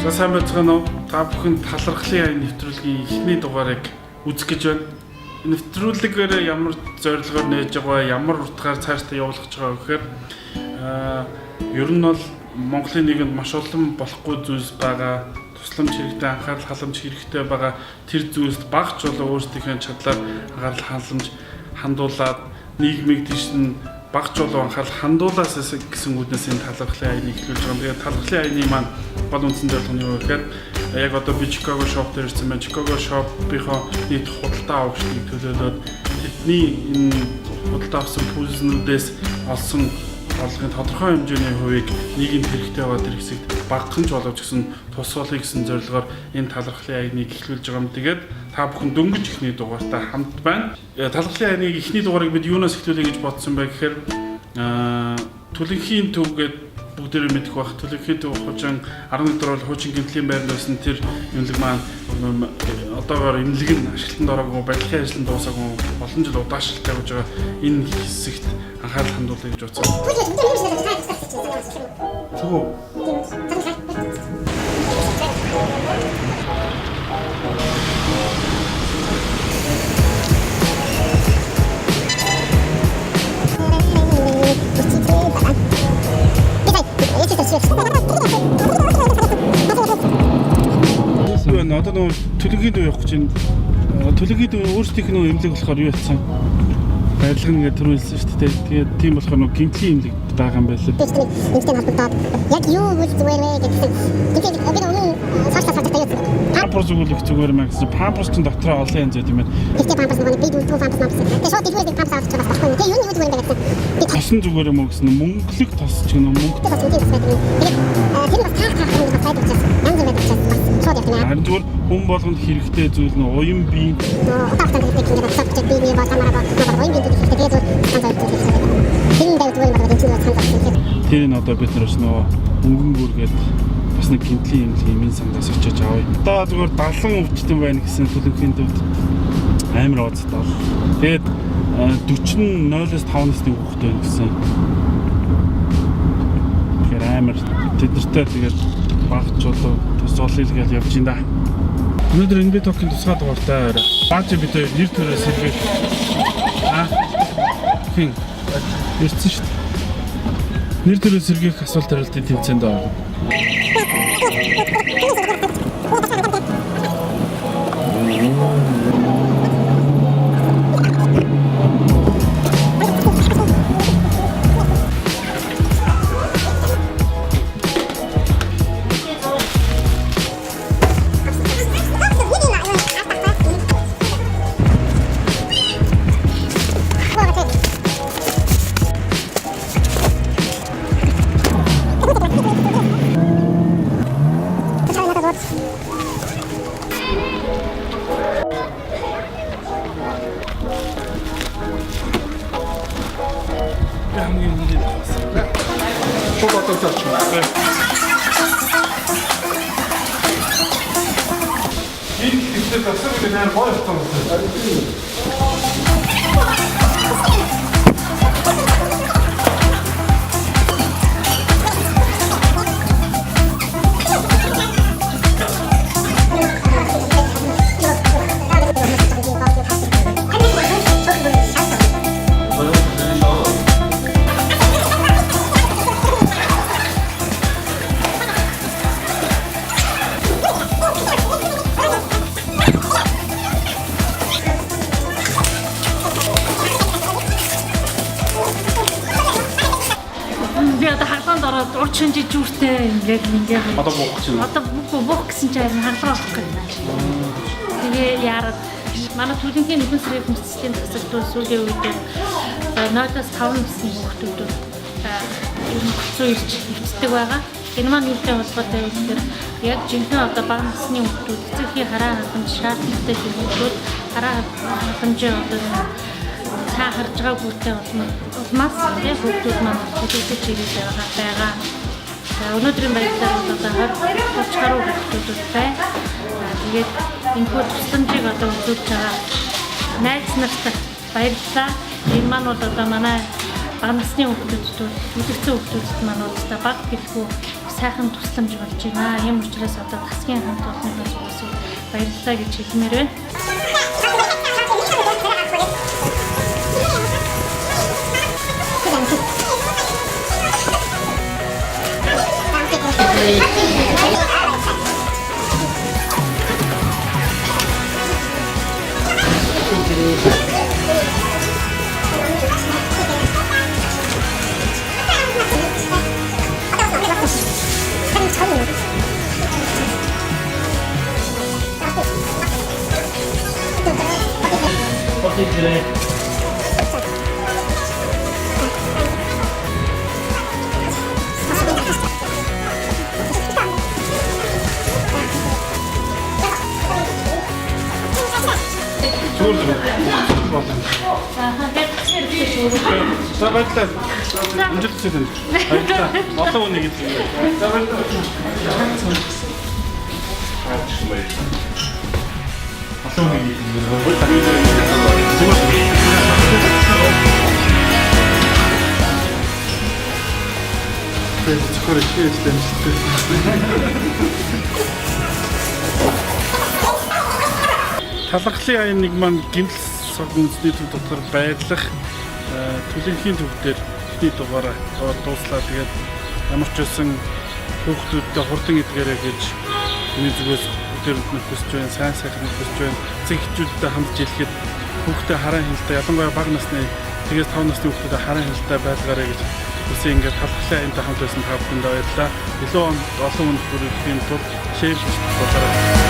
За сайн байцгаана уу? Та бүхэн талархлын аян нэвтрүүлгийн эхний дугаарыг үзэх гэж байна. Нэвтрүүлгээр ямар зорилгоор нээж байгаа, ямар утгаар цаашдаа явуулах гэж байгаа гэхээр ер нь бол Монголын нийгэмд маш олон болохгүй зүйлс байгаа. Тусламж хэрэгтэй, анхаарал халамж хэрэгтэй байгаа. Тэр зүйлд багч болоо өөрсдийнхээ чадлаар анхаарал халамж хандуулаад нийгмийг тийш нь багч болоо анхаарал хандуулаас гэсэн үгнээс энэ талархлын аяныг эхлүүлж байгаа. Тэгээд талархлын аяны маань гол үндсэн зорилго нь юу гэхээр яг одоо би Chicago shop дээр ирсэн байна. Chicago shop-ийнхоо нийт худалдаа авагчдыг төлөөлөөд тэдний энэ худалдаа авсан пүүснүүдээс олсон орлогын тодорхой хэмжээний хувийг нийгэмд хэрэгтэй байгаа тэр хэсэгт багахан ч боловч гэсэн тусгуулъя гэсэн зорилгоор энэ талархлын аяныг эхлүүлж байгаа юм. Тэгээд та бүхэн дөнгөж ихний дугаартай хамт байна. Талархлын аяныг ихний дугаарыг бид юунаас эхлүүлэе гэж бодсон бэ гэхээр Түлэнхийн төв гэдэг бүгдээрээ мэдэх бах. Түлэнхийн төв хожин 11 дор бол хуучин гэмтлийн байранд байсан тэр имлэг маань одоогоор имлэг нь ашиглалтанд ороогүй, барилгын ажил нь дуусаагүй олон жил удаашралтай явж байгаа энэ хэсэгт анхаарал хандуулъя гэж бодсон. Одоо нөө Түлэнхийн төв явах гэж байна. Түлэнхийн төв өөрсдийнх нь имлэг болохоор юу болсон? Барилга нэгэ төрүүлсэн шүү дээ. Тэгээд тийм болохоор нөө гэмтлийн имлэг байгаа юм байлээ. Эмчтэй холбогдоод яг юу гэж зүгээр вэ гэсэн. Тэгээд бид өнөө цаашдаа таюуцсан. Памперс өгүүлэх зүгээр маа гэсэн. Памперс чинь доктороо олон янз байт юм байна. Ихтэй памперс нөгөө би дүүл памперс мамс. Тэгээд шууд ихвэрдэг памперс авч байгаа байхгүй. Тэгээд юу зүгээр юм бэ гэсэн. Би тосон зүгээр юм уу гэсэн. Мөнгөлөг тос ч гэнэ мөнгө. Тэгээд тэр бас таах юм байна. Янз бүр байдаг. Харин зүгээр хүн болгонд хэрэгтэй зүйл нь уян бие. Одоохтой гэдэг чинь одоо би бие болмаараа уян бие гэдэг хэрэгтэй зүйл. Тэр нь одоо бид нар нөгөө өнгөн гүргээд бас нэг гэмтлийн юм сандаас очиж авъя. Одоо зүгээр 70 өвчтөн байна гэсэн Түлэнхийн төвд амар ууцтай. Тэгээд 40 0-5 насны хүүхэд байна гэсэн. Тэгэхээр амар тэдэртэй тэгээд багч болоо тусгуулъя гэж явж байна да. Өнөөдөр энэ битокийн тусгай дугаартай орой. Бааж бид нэр төрөөс сэргээх хин ирсэн шүү дээ. Нэр төрөөс сэргээх асуулт хариултын тэмцээнд орно. Çok atlatacağız şimdi. Evet. İlk işte tasarım eden var tanısı. Би одоо хаглаанд ороод урд шинжиж зүртэй ингээд Одоо буух гэж байна. Одоо буух гэсэн чинь харин хаглаа авах гэж байна. Тэгээ яарад манай Түлэнхийн нэгэн сарын хүнслийн тасалбар сүүлийн үед 0-5 насны хүүхдүүд зөв ирж өвчтдөг байгаа. Энэ маань юутай холбоотой вэ гэхээр яг жинхэнэ одоо бага насны хүүхдүүд эцэгхийн хараа халамж шаардлагатай хүүхдүүд хараа халамжийн одоо цаа харж байгаа бүртээ улмаас яг хүүхдүүд маань хөдөлгөж ирээд байгаа. Өнөөдрийн байдлаар одоо 20-30 гаруй хүүхдүүд бай. Тэгээд энэ хөө тусламжийг одоо үзүүлж байгаа найз нартай баярлалаа. Энэ маань бол одоо манай бага насны хүүхдүүд, үлэгцэн хүүхдүүд маань одоо баг гэлгүй сайхан тусламж болж байна. Ийм учраас одоо тасгийн хамт олонноос уусаа баярлалаа гэж хэлмээр байна. За баярлалаа. Амжилт хүсье. Баярлалаа. Олон хүнийг хэлээ. За баярлалаа. Олон хүнийг зөвхөн хийжлээ. Талархлын аян нэг маань гимэл сог үндэсний төв дотор байрлах төлөвлөхийн төвдөр ихний дугаараа дууслаа. Тэгээд ямар ч байсан хүүхдүүдтэй хурдан эдгээрэй гэж миний зүгээс өдөрөнд нь хүсэж байна. Сайн сайхан хүсэж байна. Эцэг эхчүүдтэй хамт хэлэхэд хүүхдээ хараа хяналтаа ялангуяа бага насны тэгээс 5 насны хүүхдүүдэд хараа хяналтаа байлгаарай гэж үгүй ингээд талархлын аянтай хамт байсан та бүхэнд баярлалаа. Илүү олон хүнд хүргэхийн тулд шеэр хийж болоорой.